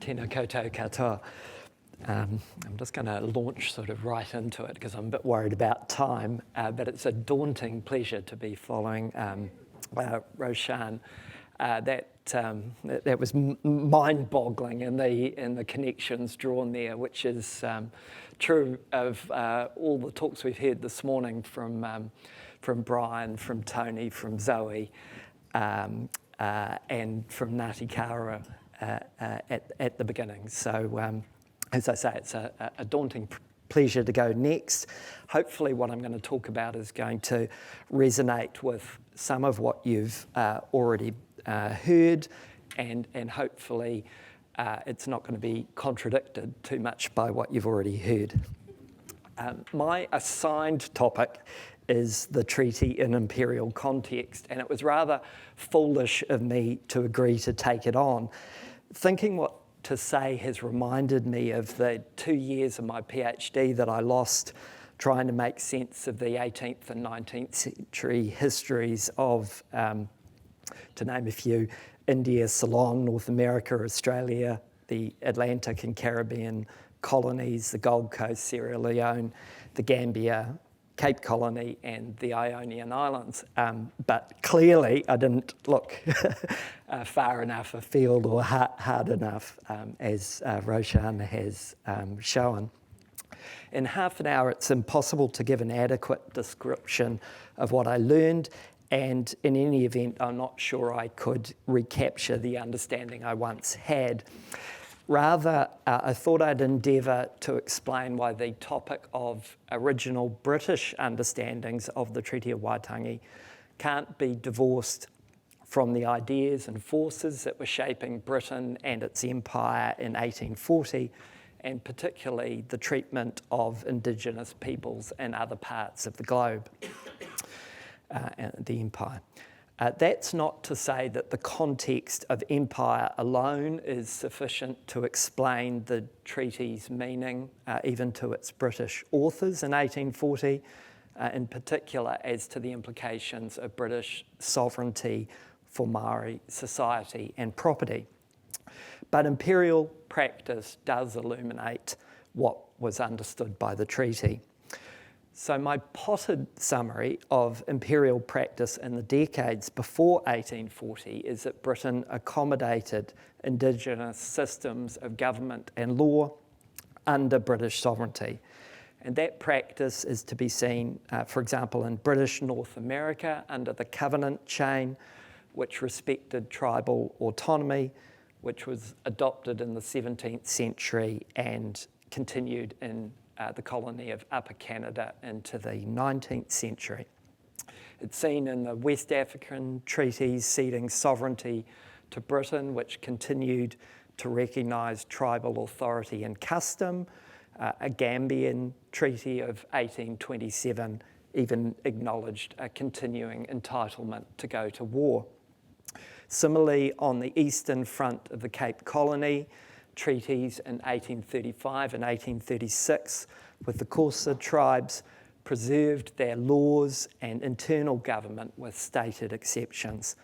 Tēnā koutou katoa. I'm just going to launch sort of right into it because I'm a bit worried about time, but it's a daunting pleasure to be following Roshan. That was mind-boggling in the connections drawn there, which is true of all the talks we've heard this morning from Brian, from Tony, from Zoe, and from Ngāti Kara at the beginning. So, as I say, it's a daunting pleasure to go next. Hopefully what I'm going to talk about is going to resonate with some of what you've already heard, and hopefully it's not going to be contradicted too much by what you've already heard. My assigned topic is the treaty in imperial context, and it was rather foolish of me to agree to take it on. Thinking what to say has reminded me of the 2 years of my PhD that I lost trying to make sense of the 18th and 19th century histories of, to name a few, India, Ceylon, North America, Australia, the Atlantic and Caribbean colonies, the Gold Coast, Sierra Leone, the Gambia, Cape Colony and the Ionian Islands. But clearly I didn't look far enough afield or hard enough, as Roshan has shown. In half an hour, it's impossible to give an adequate description of what I learned, and in any event, I'm not sure I could recapture the understanding I once had. Rather, I thought I'd endeavour to explain why the topic of original British understandings of the Treaty of Waitangi can't be divorced from the ideas and forces that were shaping Britain and its empire in 1840, and particularly the treatment of Indigenous peoples in other parts of the globe, the empire. That's not to say that the context of empire alone is sufficient to explain the treaty's meaning, even to its British authors in 1840, in particular as to the implications of British sovereignty for Māori society and property. But imperial practice does illuminate what was understood by the treaty. So my potted summary of imperial practice in the decades before 1840 is that Britain accommodated Indigenous systems of government and law under British sovereignty. And that practice is to be seen, for example, in British North America under the Covenant chain, which respected tribal autonomy, which was adopted in the 17th century and continued in the colony of Upper Canada into the 19th century. It's seen in the West African treaties ceding sovereignty to Britain, which continued to recognise tribal authority and custom. A Gambian treaty of 1827 even acknowledged a continuing entitlement to go to war. Similarly, on the eastern front of the Cape Colony, treaties in 1835 and 1836 with the Xhosa tribes preserved their laws and internal government with stated exceptions.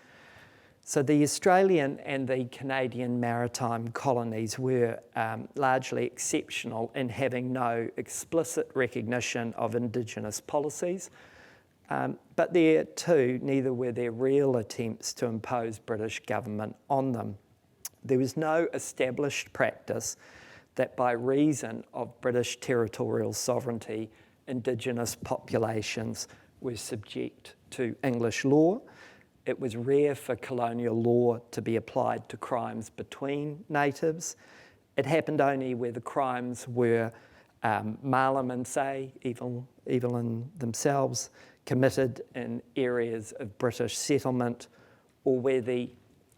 So the Australian and the Canadian maritime colonies were largely exceptional in having no explicit recognition of Indigenous policies, but there too, neither were there real attempts to impose British government on them. There was no established practice that by reason of British territorial sovereignty, Indigenous populations were subject to English law. It was rare for colonial law to be applied to crimes between natives. It happened only where the crimes were Mālaman, say, evil in themselves, committed in areas of British settlement, or where the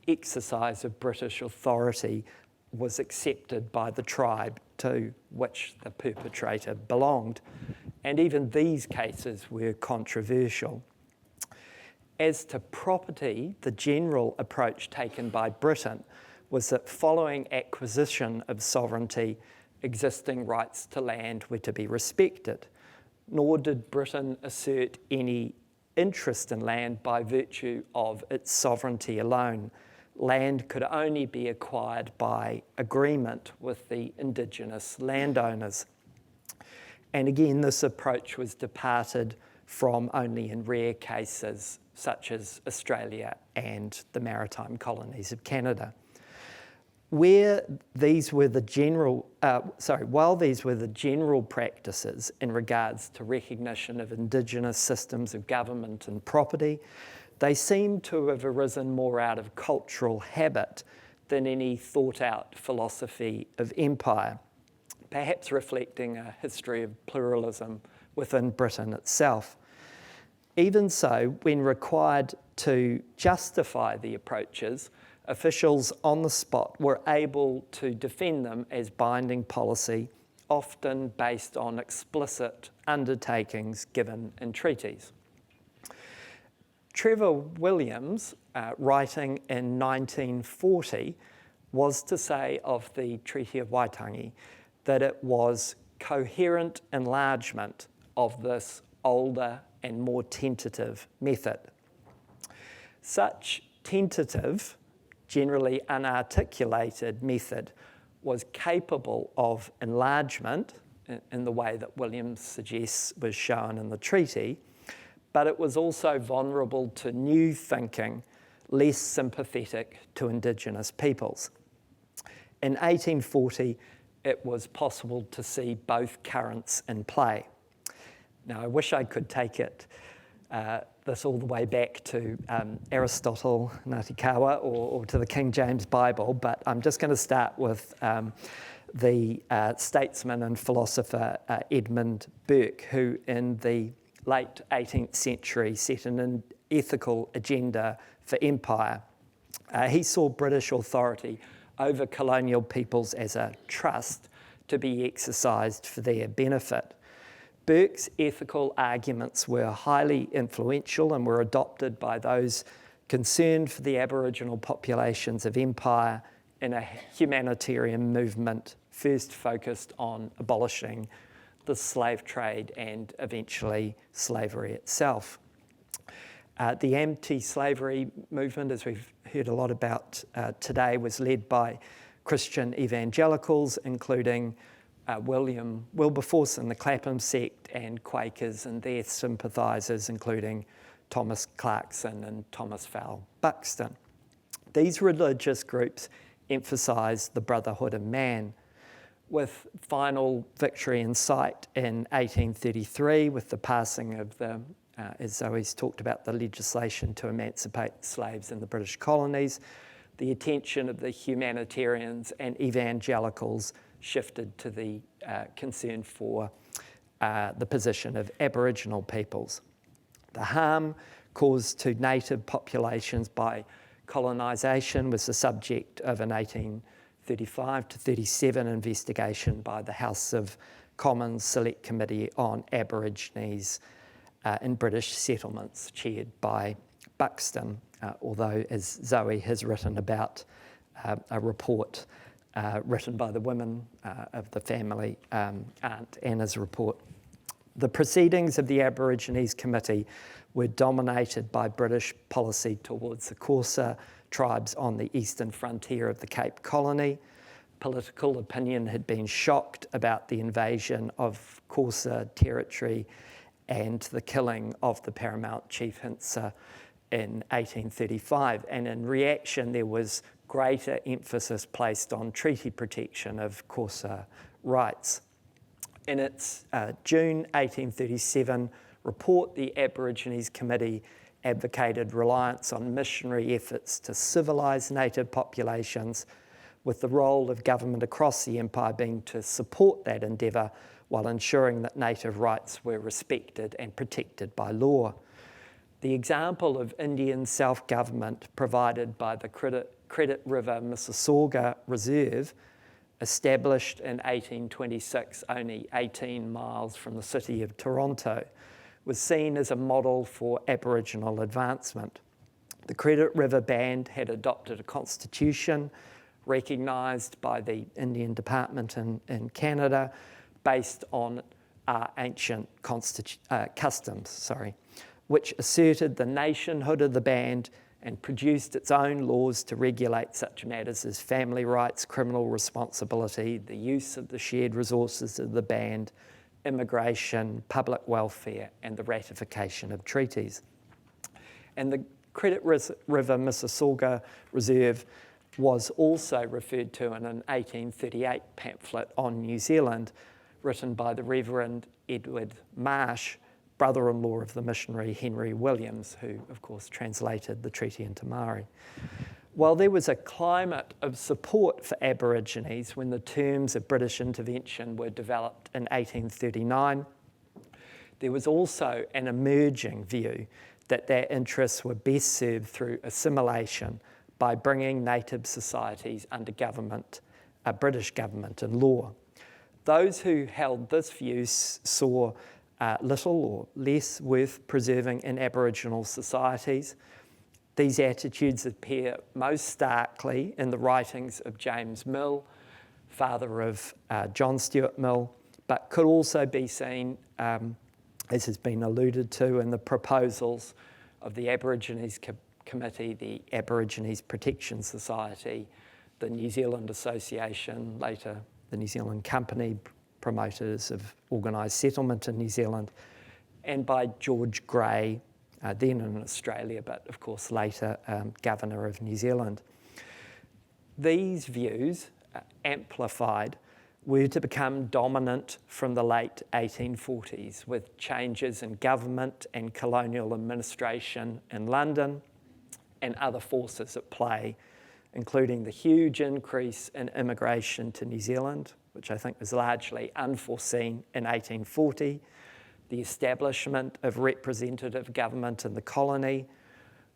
exercise of British authority was accepted by the tribe to which the perpetrator belonged. And even these cases were controversial. As to property, the general approach taken by Britain was that following acquisition of sovereignty, existing rights to land were to be respected, nor did Britain assert any interest in land by virtue of its sovereignty alone. land could only be acquired by agreement with the Indigenous landowners. And again, this approach was departed from only in rare cases, such as Australia and the maritime colonies of Canada. While these were the general practices in regards to recognition of Indigenous systems of government and property, they seem to have arisen more out of cultural habit than any thought-out philosophy of empire, perhaps reflecting a history of pluralism within Britain itself. Even so, when required to justify the approaches, officials on the spot were able to defend them as binding policy, often based on explicit undertakings given in treaties. Trevor Williams, writing in 1940, was to say of the Treaty of Waitangi that it was coherent enlargement of this older and more tentative method. Such tentative, generally unarticulated method was capable of enlargement in the way that Williams suggests was shown in the treaty, but it was also vulnerable to new thinking, less sympathetic to Indigenous peoples. In 1840, it was possible to see both currents in play. Now, I wish I could take this all the way back to Aristotle, Ngāti Kawa, or to the King James Bible, but I'm just going to start with the statesman and philosopher Edmund Burke, who in the late 18th century set an ethical agenda for empire. He saw British authority over colonial peoples as a trust to be exercised for their benefit. Burke's ethical arguments were highly influential and were adopted by those concerned for the Aboriginal populations of empire in a humanitarian movement first focused on abolishing the slave trade and eventually slavery itself. The anti-slavery movement, as we've heard a lot about today, was led by Christian evangelicals, including Wilberforce and the Clapham sect, and Quakers and their sympathisers, including Thomas Clarkson and Thomas Fowle Buxton. These religious groups emphasised the brotherhood of man, with final victory in sight in 1833 with the passing of the, as Zoe's talked about, the legislation to emancipate slaves in the British colonies. The attention of the humanitarians and evangelicals shifted to the concern for the position of Aboriginal peoples. The harm caused to native populations by colonisation was the subject of an 1835 to 37 investigation by the House of Commons Select Committee on Aborigines in British settlements, chaired by Buxton, although, as Zoe has written about, a report written by the women of the family, Aunt Anna's report. The proceedings of the Aborigines Committee were dominated by British policy towards the Xhosa tribes on the eastern frontier of the Cape Colony. Political opinion had been shocked about the invasion of Xhosa territory and the killing of the paramount chief Hintsa in 1835. And in reaction, there was greater emphasis placed on treaty protection of Xhosa rights. In its June 1837 report, the Aborigines Committee advocated reliance on missionary efforts to civilise native populations, with the role of government across the empire being to support that endeavour while ensuring that native rights were respected and protected by law. The example of Indian self-government provided by the Credit River Mississauga Reserve, established in 1826, only 18 miles from the city of Toronto, was seen as a model for Aboriginal advancement. The Credit River Band had adopted a constitution recognised by the Indian Department in Canada based on ancient customs, which asserted the nationhood of the band and produced its own laws to regulate such matters as family rights, criminal responsibility, the use of the shared resources of the band, immigration, public welfare, and the ratification of treaties. And the Credit River Mississauga Reserve was also referred to in an 1838 pamphlet on New Zealand, written by the Reverend Edward Marsh, brother-in-law of the missionary Henry Williams, who of course translated the treaty into Māori. While there was a climate of support for Aborigines when the terms of British intervention were developed in 1839, there was also an emerging view that their interests were best served through assimilation by bringing native societies under government, British government and law. Those who held this view saw little or less worth preserving in Aboriginal societies. These attitudes appear most starkly in the writings of James Mill, father of John Stuart Mill, but could also be seen, as has been alluded to, in the proposals of the Aborigines Committee, the Aborigines Protection Society, the New Zealand Association, later the New Zealand Company, promoters of organised settlement in New Zealand, and by George Grey, then in Australia, but of course later Governor of New Zealand. These views, amplified, were to become dominant from the late 1840s with changes in government and colonial administration in London and other forces at play, including the huge increase in immigration to New Zealand, which I think was largely unforeseen in 1840, the establishment of representative government in the colony,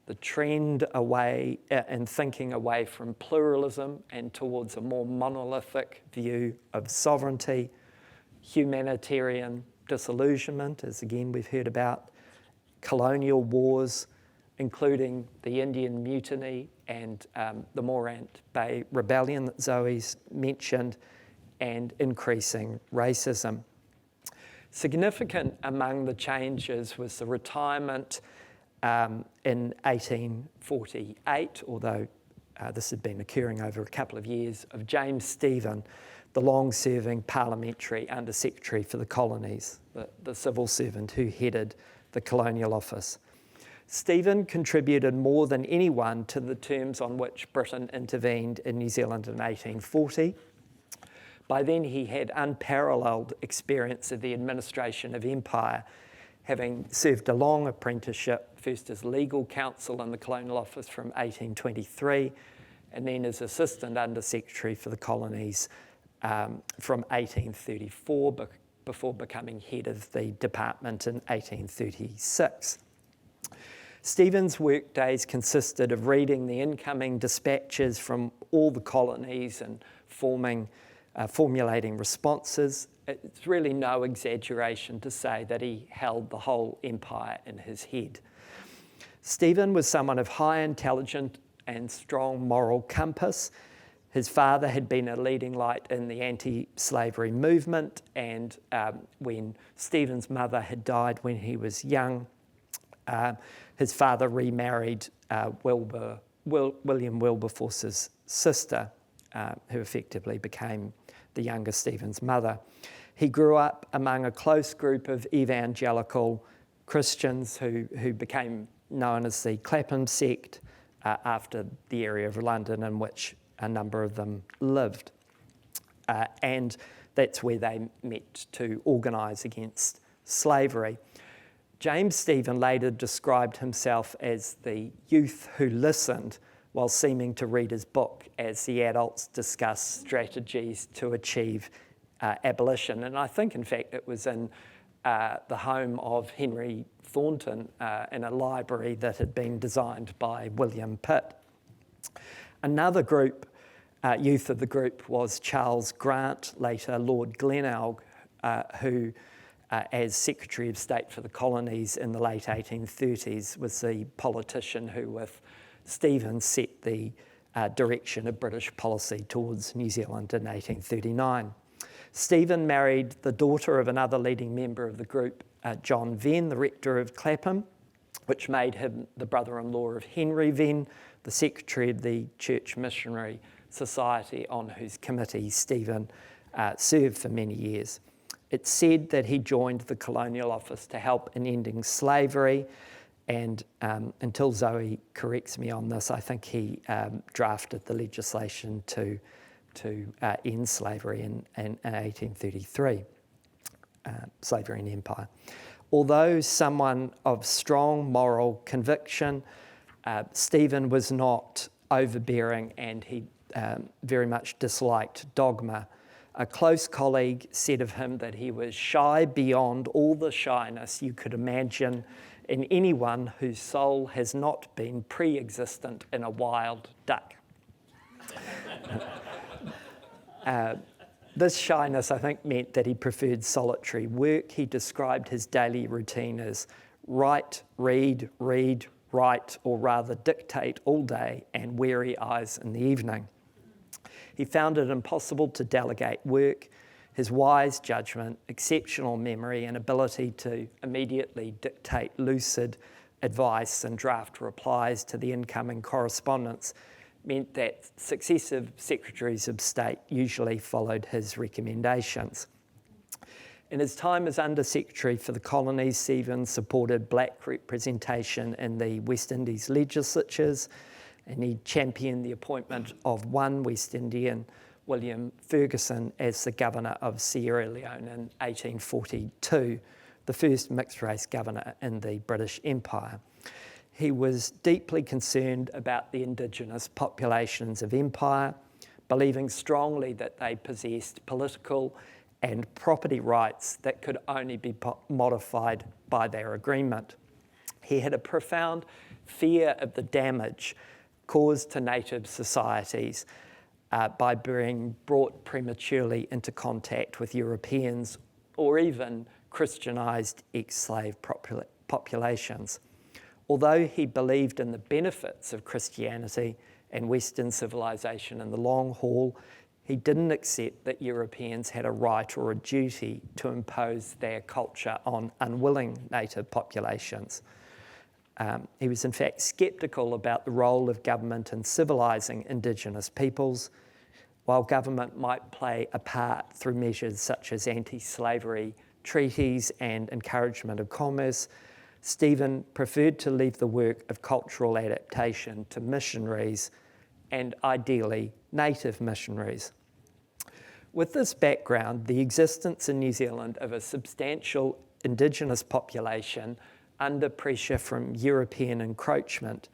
the trend away and thinking away from pluralism and towards a more monolithic view of sovereignty, humanitarian disillusionment, as again we've heard about, colonial wars, including the Indian Mutiny and the Morant Bay Rebellion that Zoe's mentioned, and increasing racism. Significant among the changes was the retirement in 1848, although this had been occurring over a couple of years, of James Stephen, the long-serving parliamentary Under-Secretary for the Colonies, the civil servant who headed the Colonial Office. Stephen contributed more than anyone to the terms on which Britain intervened in New Zealand in 1840. By then he had unparalleled experience of the administration of empire, having served a long apprenticeship, first as legal counsel in the Colonial Office from 1823, and then as Assistant Under-Secretary for the Colonies from 1834, before becoming head of the department in 1836. Stephen's work days consisted of reading the incoming dispatches from all the colonies and formulating responses. It's really no exaggeration to say that he held the whole empire in his head. Stephen was someone of high intelligence and strong moral compass. His father had been a leading light in the anti-slavery movement, and when Stephen's mother had died when he was young, his father remarried William Wilberforce's sister, who effectively became the younger Stephen's mother. He grew up among a close group of evangelical Christians who became known as the Clapham sect after the area of London in which a number of them lived. And that's where they met to organise against slavery. James Stephen later described himself as the youth who listened while seeming to read his book as the adults discussed strategies to achieve abolition. And I think, in fact, it was in the home of Henry Thornton in a library that had been designed by William Pitt. Another youth of the group was Charles Grant, later Lord Glenelg, who as Secretary of State for the Colonies in the late 1830s was the politician who, with Stephen, set the direction of British policy towards New Zealand in 1839. Stephen married the daughter of another leading member of the group, John Venn, the rector of Clapham, which made him the brother-in-law of Henry Venn, the secretary of the Church Missionary Society, on whose committee Stephen served for many years. It said that he joined the Colonial Office to help in ending slavery, and until Zoe corrects me on this, I think he drafted the legislation to end slavery in 1833, slavery in empire. Although someone of strong moral conviction, Stephen was not overbearing, and he very much disliked dogma. A close colleague said of him that he was shy beyond all the shyness you could imagine in anyone whose soul has not been pre-existent in a wild duck. This shyness, I think, meant that he preferred solitary work. He described his daily routine as write, read, write, or rather dictate all day and weary eyes in the evening. He found it impossible to delegate work. His wise judgment, exceptional memory, and ability to immediately dictate lucid advice and draft replies to the incoming correspondence meant that successive secretaries of state usually followed his recommendations. In his time as Under-Secretary for the Colonies, Stephen supported black representation in the West Indies legislatures, and he championed the appointment of one West Indian, William Ferguson, as the governor of Sierra Leone in 1842, the first mixed-race governor in the British Empire. He was deeply concerned about the indigenous populations of empire, believing strongly that they possessed political and property rights that could only be modified by their agreement. He had a profound fear of the damage caused to native societies by being brought prematurely into contact with Europeans or even Christianized ex-slave populations. Although he believed in the benefits of Christianity and Western civilization in the long haul, he didn't accept that Europeans had a right or a duty to impose their culture on unwilling native populations. He was in fact sceptical about the role of government in civilising Indigenous peoples. While government might play a part through measures such as anti-slavery treaties and encouragement of commerce, Stephen preferred to leave the work of cultural adaptation to missionaries, and ideally native missionaries. With this background, the existence in New Zealand of a substantial Indigenous population under pressure from European encroachment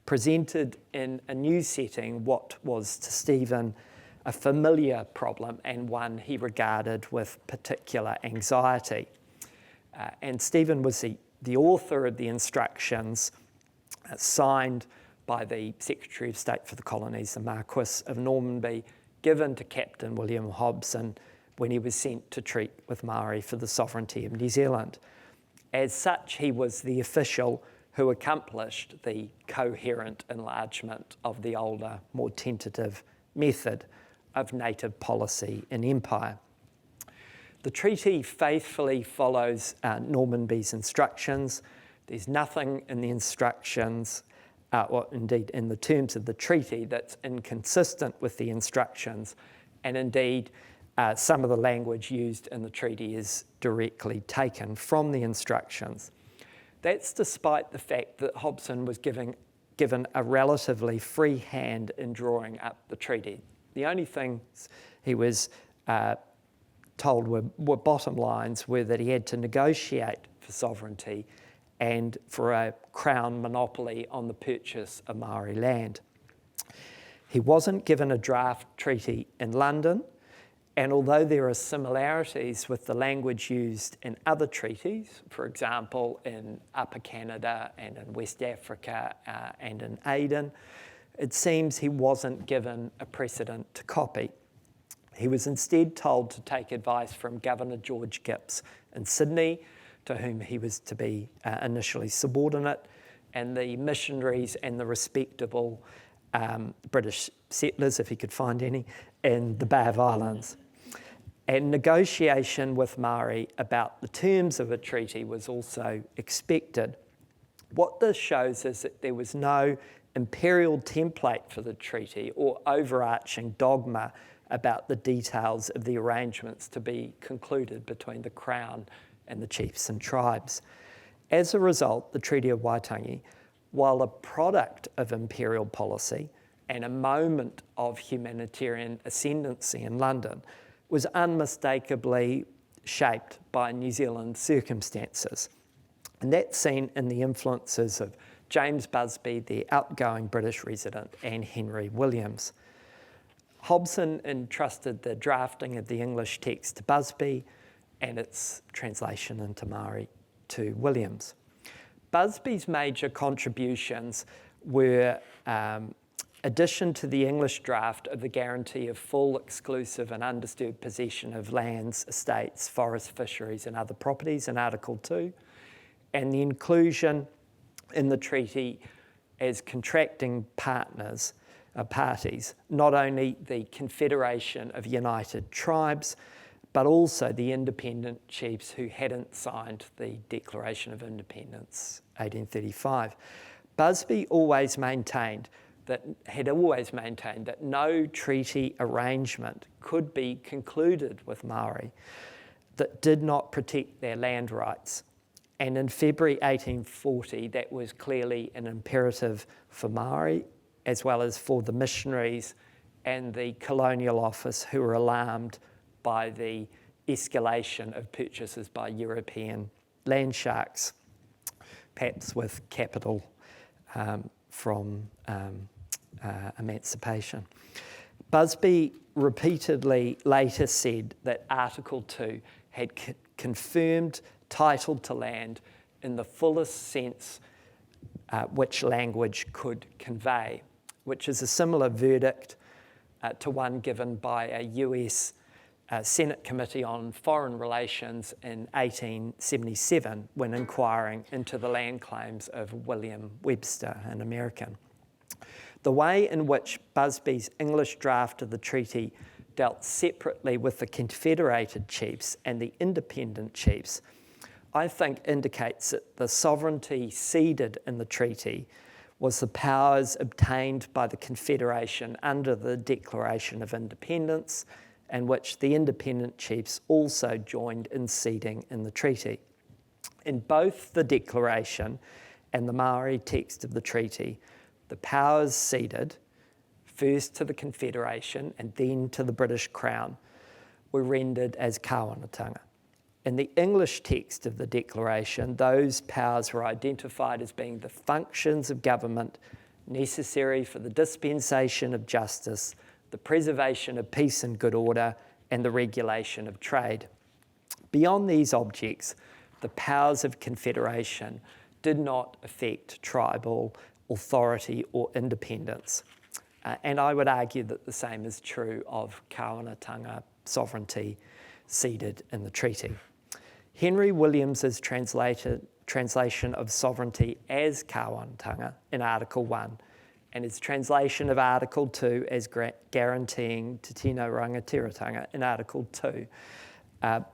presented in a new setting what was to Stephen a familiar problem and one he regarded with particular anxiety. And Stephen was the author of the instructions signed by the Secretary of State for the Colonies, the Marquis of Normanby, given to Captain William Hobson when he was sent to treat with Māori for the sovereignty of New Zealand. As such, he was the official who accomplished the coherent enlargement of the older, more tentative method of native policy in empire. The treaty faithfully follows Normanby's instructions. There's nothing in the instructions, or indeed in the terms of the treaty, that's inconsistent with the instructions. And indeed, some of the language used in the treaty is directly taken from the instructions. That's despite the fact that Hobson was given a relatively free hand in drawing up the treaty. The only things he was told were bottom lines were that he had to negotiate for sovereignty and for a crown monopoly on the purchase of Māori land. He wasn't given a draft treaty in London, and although there are similarities with the language used in other treaties, for example in Upper Canada and in West Africa and in Aden, it seems he wasn't given a precedent to copy. He was instead told to take advice from Governor George Gipps in Sydney, to whom he was to be initially subordinate, and the missionaries and the respectable British settlers, if he could find any, in the Bay of Islands. And negotiation with Māori about the terms of a treaty was also expected. What this shows is that there was no imperial template for the treaty or overarching dogma about the details of the arrangements to be concluded between the Crown and the chiefs and tribes. As a result, the Treaty of Waitangi, while a product of imperial policy and a moment of humanitarian ascendancy in London, was unmistakably shaped by New Zealand circumstances. And that's seen in the influences of James Busby, the outgoing British resident, and Henry Williams. Hobson entrusted the drafting of the English text to Busby and its translation into Māori to Williams. Busby's major contributions were addition to the English draft of the guarantee of full, exclusive and undisturbed possession of lands, estates, forests, fisheries and other properties in Article 2, and the inclusion in the treaty as contracting parties, not only the Confederation of United Tribes, but also the independent chiefs who hadn't signed the Declaration of Independence, 1835. Busby had always maintained that no treaty arrangement could be concluded with Māori that did not protect their land rights. And in February 1840, that was clearly an imperative for Māori, as well as for the missionaries and the Colonial Office, who were alarmed by the escalation of purchases by European land sharks, perhaps with capital from emancipation. Busby repeatedly later said that Article 2 had confirmed title to land in the fullest sense which language could convey, which is a similar verdict to one given by a US Senate Committee on Foreign Relations in 1877 when inquiring into the land claims of William Webster, an American. The way in which Busby's English draft of the treaty dealt separately with the Confederated chiefs and the independent chiefs, I think indicates that the sovereignty ceded in the treaty was the powers obtained by the Confederation under the Declaration of Independence, and which the independent chiefs also joined in ceding in the treaty. In both the Declaration and the Māori text of the treaty, the powers ceded, first to the Confederation and then to the British Crown, were rendered as kāwanatanga. In the English text of the Declaration, those powers were identified as being the functions of government necessary for the dispensation of justice, the preservation of peace and good order, and the regulation of trade. Beyond these objects, the powers of Confederation did not affect tribal authority or independence. And I would argue that the same is true of kāwanatanga sovereignty ceded in the treaty. Henry Williams's translation of sovereignty as kāwanatanga in Article 1 and his translation of Article 2 as guaranteeing te tino rangatiratanga in Article 2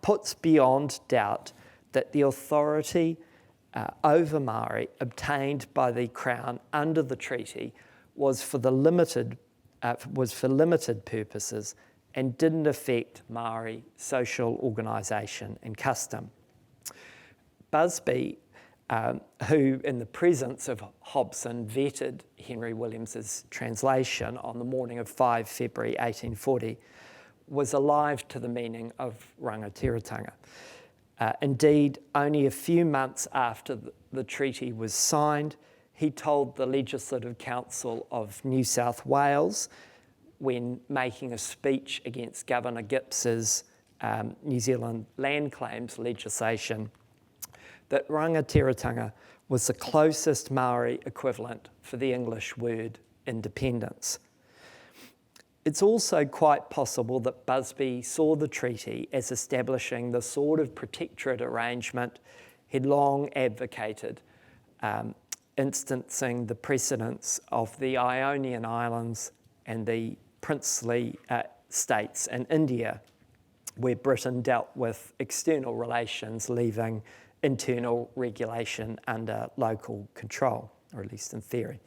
puts beyond doubt that the authority over Māori obtained by the Crown under the treaty was for limited purposes and didn't affect Māori social organisation and custom. Busby, who in the presence of Hobson vetted Henry Williams's translation on the morning of 5 February 1840, was alive to the meaning of rangatiratanga. Indeed, only a few months after the treaty was signed, he told the Legislative Council of New South Wales, when making a speech against Governor Gipps's New Zealand land claims legislation, that rangatiratanga was the closest Māori equivalent for the English word independence. It's also quite possible that Busby saw the treaty as establishing the sort of protectorate arrangement he'd long advocated, instancing the precedents of the Ionian Islands and the princely states in India, where Britain dealt with external relations, leaving internal regulation under local control, or at least in theory.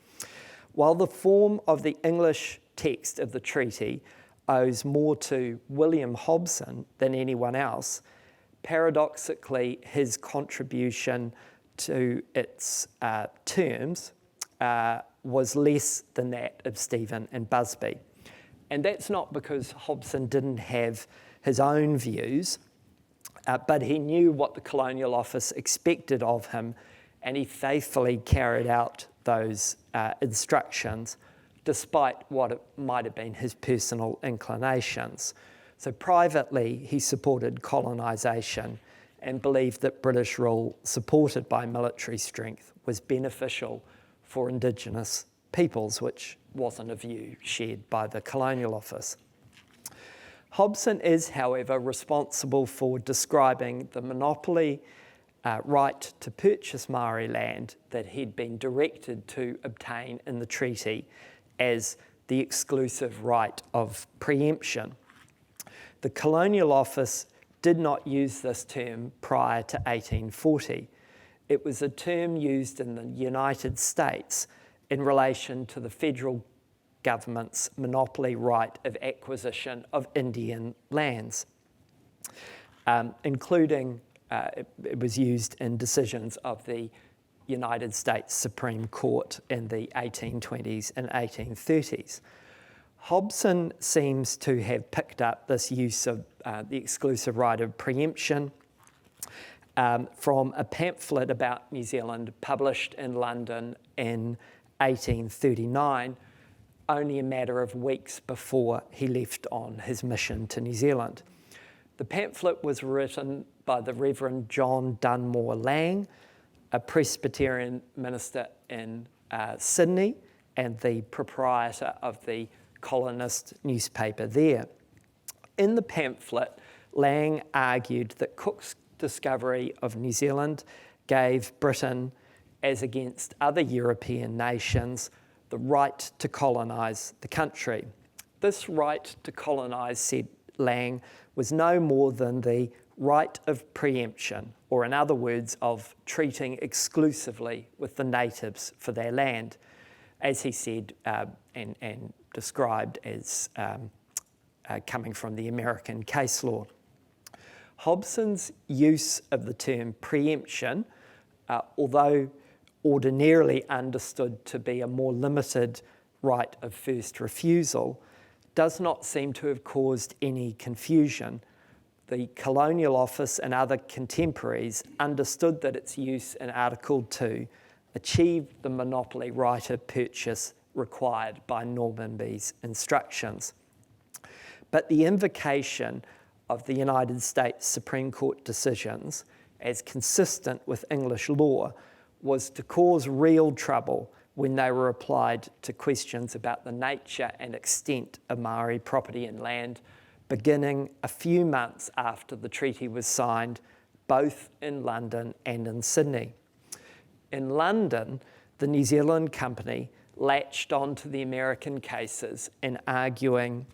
While the form of the English text of the treaty owes more to William Hobson than anyone else, paradoxically, his contribution to its terms was less than that of Stephen and Busby. And that's not because Hobson didn't have his own views, but he knew what the Colonial Office expected of him, and he faithfully carried out those instructions, despite what it might have been his personal inclinations. So privately, he supported colonisation and believed that British rule, supported by military strength, was beneficial for Indigenous peoples, which wasn't a view shared by the Colonial Office. Hobson is, however, responsible for describing the monopoly right to purchase Māori land that he'd been directed to obtain in the treaty as the exclusive right of preemption. The Colonial Office did not use this term prior to 1840. It was a term used in the United States in relation to the federal government's monopoly right of acquisition of Indian lands, including it was used in decisions of the United States Supreme Court in the 1820s and 1830s. Hobson seems to have picked up this use of the exclusive right of preemption from a pamphlet about New Zealand published in London in 1839, only a matter of weeks before he left on his mission to New Zealand. The pamphlet was written by the Reverend John Dunmore Lang, a Presbyterian minister in Sydney and the proprietor of the colonist newspaper there. In the pamphlet, Lang argued that Cook's discovery of New Zealand gave Britain, as against other European nations, the right to colonise the country. This right to colonise, said Lang, was no more than the right of preemption, or in other words, of treating exclusively with the natives for their land, as he said and described as coming from the American case law. Hobson's use of the term preemption, although ordinarily understood to be a more limited right of first refusal, does not seem to have caused any confusion. The Colonial Office and other contemporaries understood that its use in Article 2 achieved the monopoly right of purchase required by Normanby's instructions. But the invocation of the United States Supreme Court decisions as consistent with English law was to cause real trouble when they were applied to questions about the nature and extent of Māori property and land, beginning a few months after the treaty was signed, both in London and in Sydney. In London, the New Zealand Company latched onto the American cases in arguing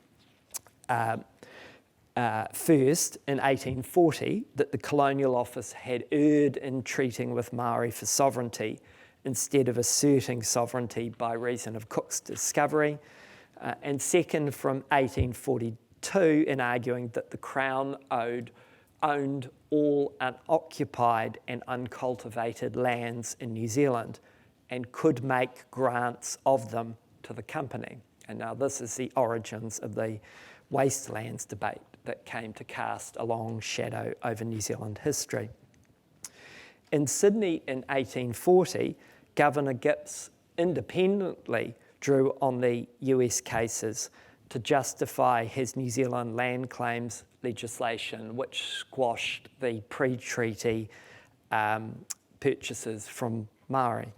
first, in 1840, that the Colonial Office had erred in treating with Māori for sovereignty instead of asserting sovereignty by reason of Cook's discovery, and second, from 1842, in arguing that the Crown owned all unoccupied and uncultivated lands in New Zealand and could make grants of them to the company. And now this is the origins of the wastelands debate that came to cast a long shadow over New Zealand history. In Sydney in 1840, Governor Gipps independently drew on the US cases to justify his New Zealand land claims legislation, which squashed the pre-treaty purchases from Māori.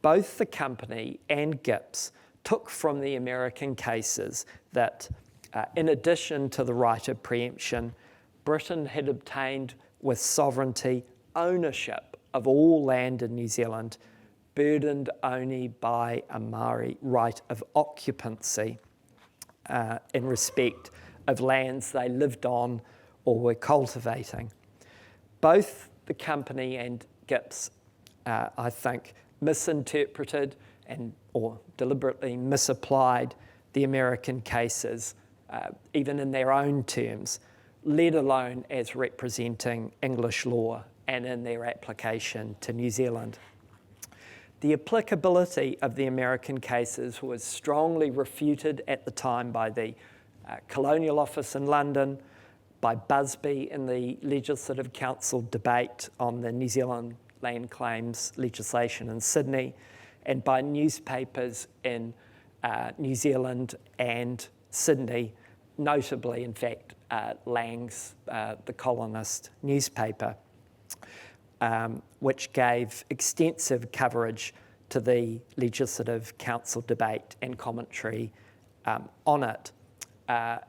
Both the company and Gipps took from the American cases that in addition to the right of preemption, Britain had obtained with sovereignty ownership of all land in New Zealand, burdened only by a Māori right of occupancy in respect of lands they lived on or were cultivating. Both the company and Gipps, I think, misinterpreted or deliberately misapplied the American cases, even in their own terms, let alone as representing English law and in their application to New Zealand. The applicability of the American cases was strongly refuted at the time by the Colonial Office in London, by Busby in the Legislative Council debate on the New Zealand land claims legislation in Sydney, and by newspapers in New Zealand and Sydney, notably, in fact, Lang's The Colonist newspaper, which gave extensive coverage to the Legislative Council debate and commentary on it.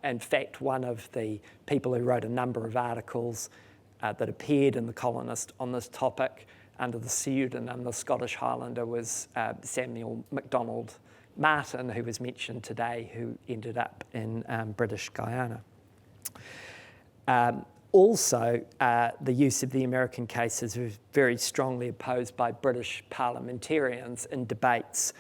In fact, one of the people who wrote a number of articles that appeared in The Colonist on this topic under the pseudonym The Scottish Highlander was Samuel MacDonald Martin, who was mentioned today, who ended up in British Guyana. Also, the use of the American cases was very strongly opposed by British parliamentarians in debates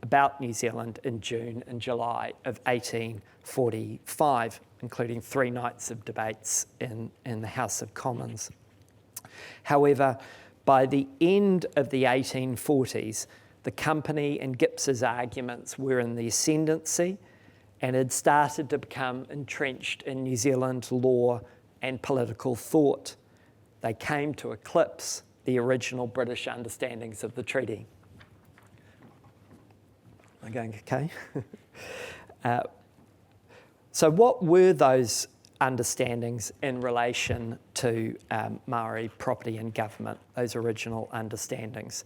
about New Zealand in June and July of 1845, including 3 nights of debates in the House of Commons. However, by the end of the 1840s, the company and Gipps's arguments were in the ascendancy and had started to become entrenched in New Zealand law and political thought. They came to eclipse the original British understandings of the treaty. Am I going okay? So what were those understandings in relation to Māori property and government, those original understandings?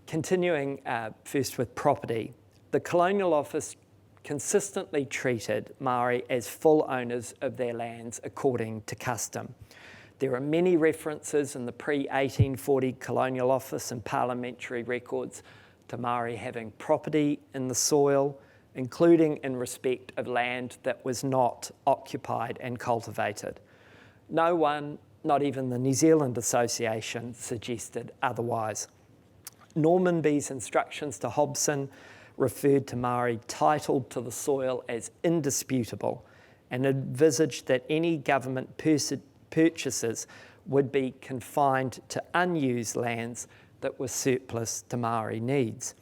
Continuing first with property, the Colonial Office consistently treated Māori as full owners of their lands according to custom. There are many references in the pre-1840 Colonial Office and parliamentary records to Māori having property in the soil, including in respect of land that was not occupied and cultivated. No one, not even the New Zealand Association, suggested otherwise. Normanby's instructions to Hobson referred to Māori titled to the soil as indisputable and envisaged that any government purchases would be confined to unused lands that were surplus to Māori needs.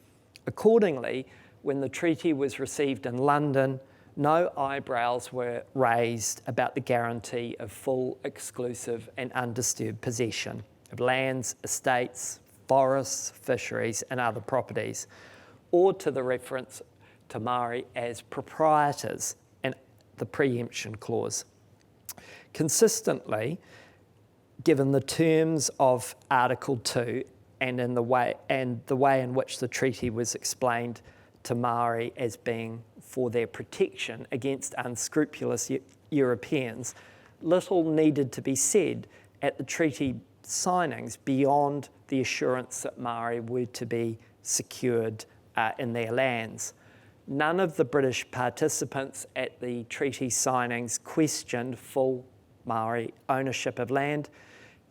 Accordingly, when the treaty was received in London, no eyebrows were raised about the guarantee of full, exclusive and undisturbed possession of lands, estates, forests, fisheries and other properties, or to the reference to Māori as proprietors and the preemption clause. Consistently, given the terms of Article 2 and the way in which the treaty was explained to Māori as being for their protection against unscrupulous Europeans, little needed to be said at the treaty signings beyond the assurance that Māori were to be secured in their lands. None of the British participants at the treaty signings questioned full Māori ownership of land,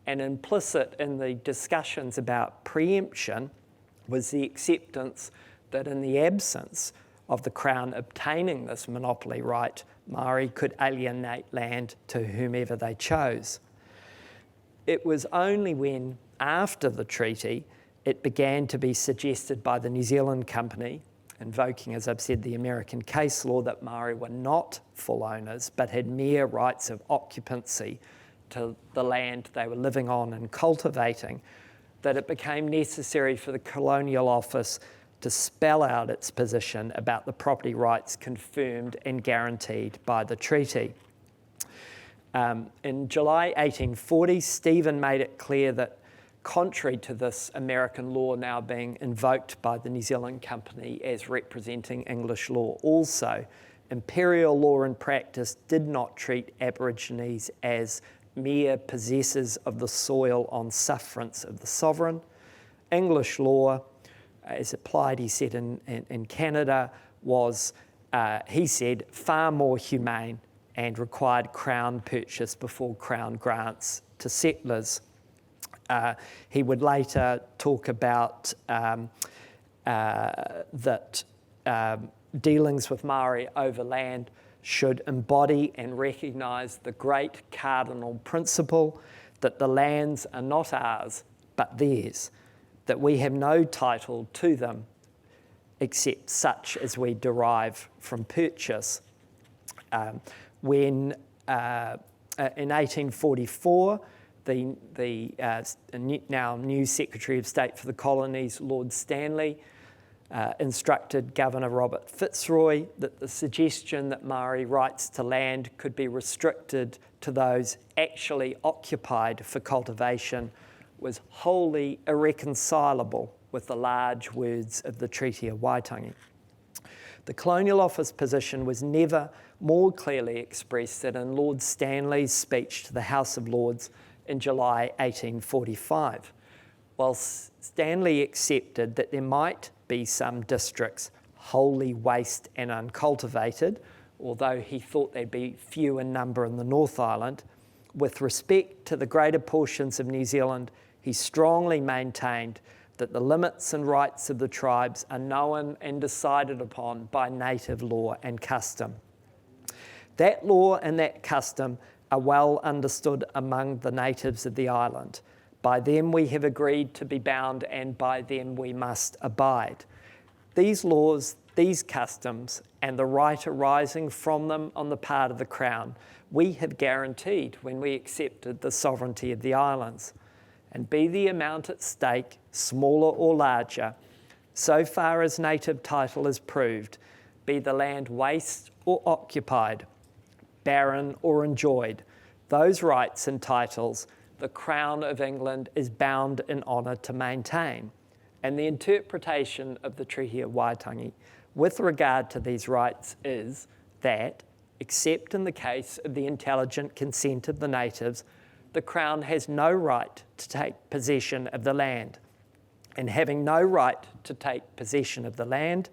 and implicit in the discussions about preemption was the acceptance that in the absence of the Crown obtaining this monopoly right, Māori could alienate land to whomever they chose. It was only when, after the treaty, it began to be suggested by the New Zealand Company, invoking, as I've said, the American case law, that Māori were not full owners but had mere rights of occupancy to the land they were living on and cultivating, that it became necessary for the Colonial Office to spell out its position about the property rights confirmed and guaranteed by the treaty. In July 1840, Stephen made it clear that, contrary to this American law now being invoked by the New Zealand Company as representing English law also, Imperial law and practice did not treat Aborigines as mere possessors of the soil on sufferance of the sovereign. English law, as applied, he said, in Canada, was, he said, far more humane and required Crown purchase before Crown grants to settlers. He would later talk about that dealings with Māori over land should embody and recognise the great cardinal principle that the lands are not ours but theirs, that we have no title to them except such as we derive from purchase. When in 1844, the now new Secretary of State for the Colonies, Lord Stanley, instructed Governor Robert Fitzroy that the suggestion that Māori rights to land could be restricted to those actually occupied for cultivation was wholly irreconcilable with the large words of the Treaty of Waitangi. The Colonial Office position was never more clearly expressed than in Lord Stanley's speech to the House of Lords in July 1845. While Stanley accepted that there might be some districts wholly waste and uncultivated, although he thought they'd be few in number in the North Island, with respect to the greater portions of New Zealand, he strongly maintained that the limits and rights of the tribes are known and decided upon by native law and custom. That law and that custom are well understood among the natives of the island. By them we have agreed to be bound, and by them we must abide. These laws, these customs, and the right arising from them on the part of the Crown, we have guaranteed when we accepted the sovereignty of the islands. And be the amount at stake smaller or larger, so far as native title is proved, be the land waste or occupied, barren or enjoyed, those rights and titles the Crown of England is bound in honour to maintain. And the interpretation of the Treaty of Waitangi with regard to these rights is that, except in the case of the intelligent consent of the natives, the Crown has no right to take possession of the land. And having no right to take possession of the land,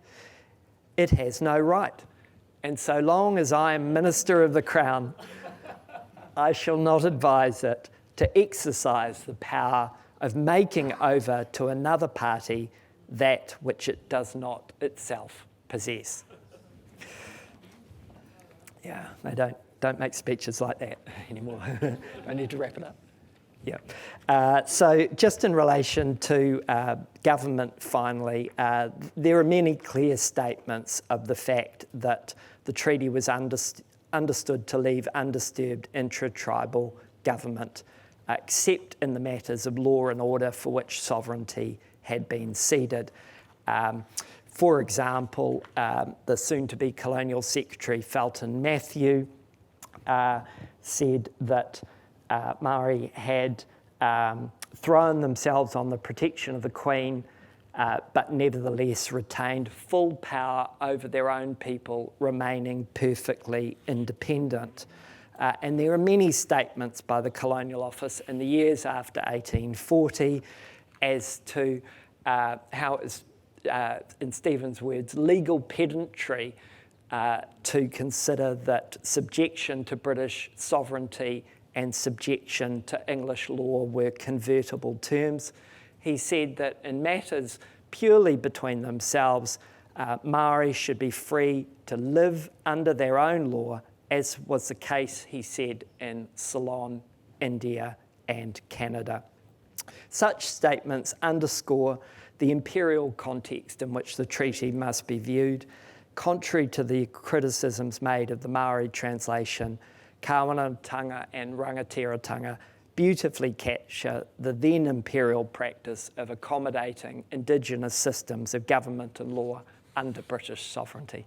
it has no right. And so long as I am Minister of the Crown, I shall not advise it to exercise the power of making over to another party that which it does not itself possess. Yeah, they don't make speeches like that anymore. I need to wrap it up. Yeah. So just in relation to government, finally, there are many clear statements of the fact that the treaty was understood to leave undisturbed intra-tribal government, except in the matters of law and order for which sovereignty had been ceded. For example, the soon-to-be Colonial Secretary Felton Matthew said that Māori had thrown themselves on the protection of the Queen, but nevertheless retained full power over their own people, remaining perfectly independent. And there are many statements by the Colonial Office in the years after 1840 as to how it was, in Stephen's words, legal pedantry to consider that subjection to British sovereignty and subjection to English law were convertible terms. He said that in matters purely between themselves, Māori should be free to live under their own law, as was the case, he said, in Ceylon, India, and Canada. Such statements underscore the imperial context in which the treaty must be viewed. Contrary to the criticisms made of the Māori translation, Kāwanatanga and Rangatiratanga beautifully capture the then imperial practice of accommodating Indigenous systems of government and law under British sovereignty.